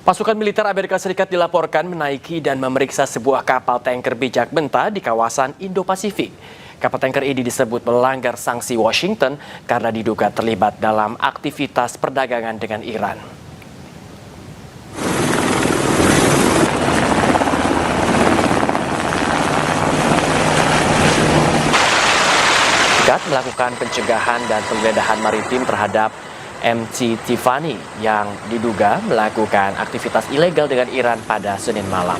Pasukan militer Amerika Serikat dilaporkan menaiki dan memeriksa sebuah kapal tanker bijak benta di kawasan Indo-Pasifik. Kapal tanker ini disebut melanggar sanksi Washington karena diduga terlibat dalam aktivitas perdagangan dengan Iran. Melakukan pencegahan dan penggeledahan maritim terhadap MC Tiffany yang diduga melakukan aktivitas ilegal dengan Iran pada Senin malam.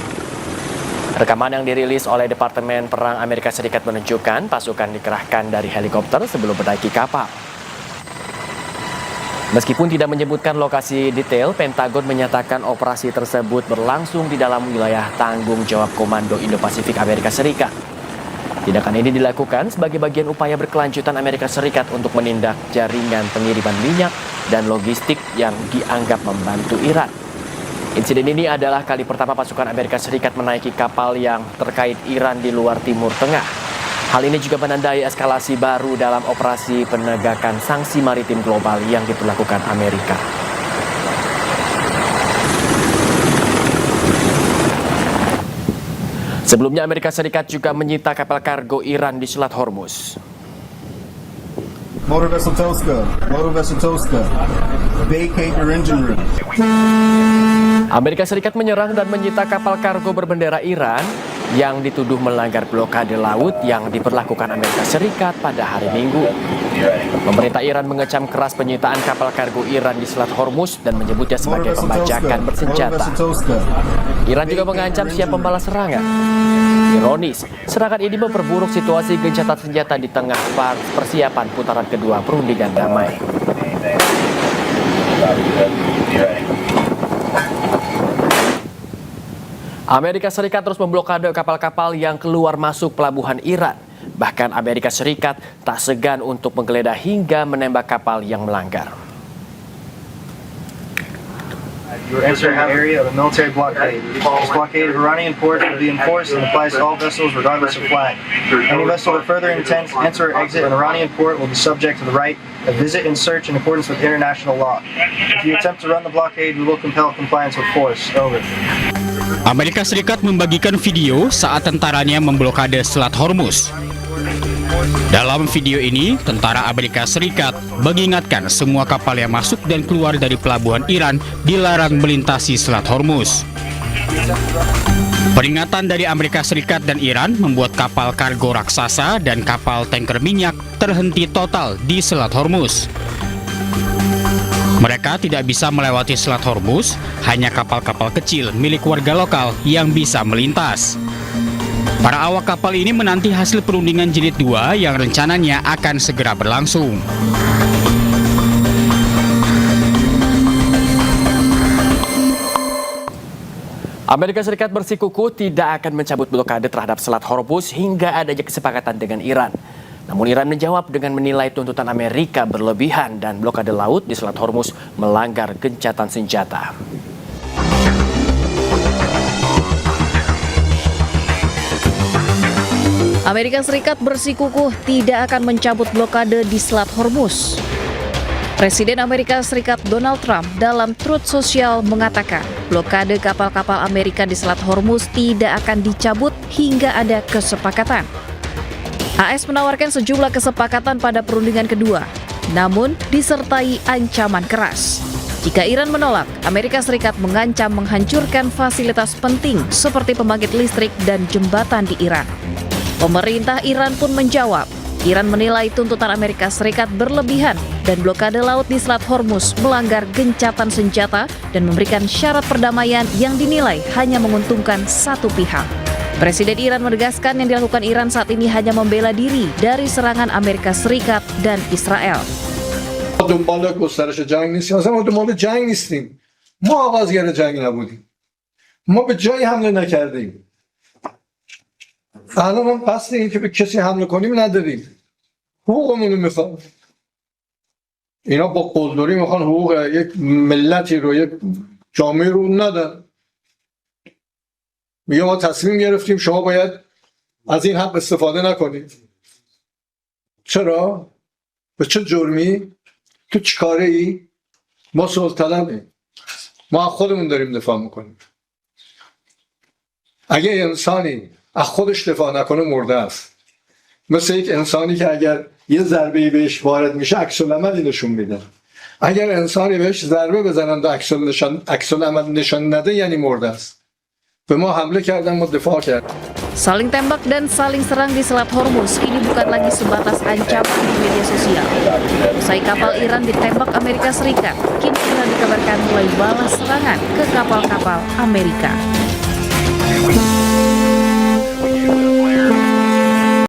Rekaman yang dirilis oleh Departemen Perang Amerika Serikat menunjukkan pasukan dikerahkan dari helikopter sebelum menaiki kapal. Meskipun tidak menyebutkan lokasi detail, Pentagon menyatakan operasi tersebut berlangsung di dalam wilayah tanggung jawab Komando Indo-Pasifik Amerika Serikat. Tindakan ini dilakukan sebagai bagian upaya berkelanjutan Amerika Serikat untuk menindak jaringan pengiriman minyak dan logistik yang dianggap membantu Iran. Insiden ini adalah kali pertama pasukan Amerika Serikat menaiki kapal yang terkait Iran di luar Timur Tengah. Hal ini juga menandai eskalasi baru dalam operasi penegakan sanksi maritim global yang diperlakukan Amerika. Sebelumnya Amerika Serikat juga menyita kapal kargo Iran di Selat Hormuz. Motor vessel Toska, vacate your engine room. Amerika Serikat menyerang dan menyita kapal kargo berbendera Iran yang dituduh melanggar blokade laut yang diberlakukan Amerika Serikat pada hari Minggu. Pemerintah Iran mengecam keras penyitaan kapal kargo Iran di Selat Hormuz dan menyebutnya sebagai pembajakan bersenjata. Iran juga mengancam siap membalas serangan. Ironis, serangan ini memperburuk situasi gencatan senjata di tengah persiapan putaran kedua perundingan damai. Amerika Serikat terus memblokade kapal-kapal yang keluar masuk pelabuhan Iran. Bahkan Amerika Serikat tak segan untuk menggeledah hingga menembak kapal yang melanggar. You're entering an area of a military blockade. This blockade of Iranian ports will be enforced and applies to all vessels regardless of flag. Any vessel that further intends to enter or exit an Iranian port will be subject to the right of visit and search in accordance with international law. If you attempt to run the blockade, we will compel compliance with force. Over. Amerika Serikat membagikan video saat tentaranya memblokade Selat Hormuz. Dalam video ini, tentara Amerika Serikat mengingatkan semua kapal yang masuk dan keluar dari pelabuhan Iran dilarang melintasi Selat Hormuz. Peringatan dari Amerika Serikat dan Iran membuat kapal kargo raksasa dan kapal tanker minyak terhenti total di Selat Hormuz. Mereka tidak bisa melewati Selat Hormuz, hanya kapal-kapal kecil milik warga lokal yang bisa melintas. Para awak kapal ini menanti hasil perundingan jilid 2 yang rencananya akan segera berlangsung. Amerika Serikat bersikukuh tidak akan mencabut blokade terhadap Selat Hormuz hingga adanya kesepakatan dengan Iran. Namun Iran menjawab dengan menilai tuntutan Amerika berlebihan dan blokade laut di Selat Hormuz melanggar gencatan senjata. Amerika Serikat bersikukuh tidak akan mencabut blokade di Selat Hormuz. Presiden Amerika Serikat Donald Trump dalam Truth Social mengatakan blokade kapal-kapal Amerika di Selat Hormuz tidak akan dicabut hingga ada kesepakatan. AS menawarkan sejumlah kesepakatan pada perundingan kedua, namun disertai ancaman keras. Jika Iran menolak, Amerika Serikat mengancam menghancurkan fasilitas penting seperti pembangkit listrik dan jembatan di Iran. Pemerintah Iran pun menjawab, Iran menilai tuntutan Amerika Serikat berlebihan dan blokade laut di Selat Hormuz melanggar gencatan senjata dan memberikan syarat perdamaian yang dinilai hanya menguntungkan satu pihak. Presiden Iran menegaskan yang dilakukan Iran saat ini hanya membela diri dari serangan Amerika Serikat dan Israel. دنبال گسترش جنگ نیستیم، اصلا ما دنبال جنگ نیستیم. ما آغازگر جنگ نبودیم. ما به جایی حمله نکردیم. الان هم قصد این که به کسی حمله کنیم نداریم. حقوقمون رو میخوام. اینا با قلدری میخوان حقوق یک ملتی رو، یک جامعه رو ندن. میگه ما تصمیم گرفتیم شما باید از این حق استفاده نکنید. چرا؟ به چه جرمی؟ تو چیکاره ای؟ ما صلح طلبیم. ما از خودمون داریم دفاع میکنیم. اگه انسانی از خودش دفاع نکنه مرده است. مثل یک انسانی که اگر یه ضربه‌ای بهش وارد میشه عکس العملی نشون میده. اگر انسانی بهش ضربه بزنن و عکس العمل نشان نده یعنی مرده است. به ما حمله کردن، ما دفاع کردیم. Saling tembak dan saling serang di Selat Hormuz kini bukan lagi sebatas ancaman di media sosial. Usai kapal Iran ditembak Amerika Serikat, kini Iran dikabarkan mulai balas serangan ke kapal-kapal Amerika.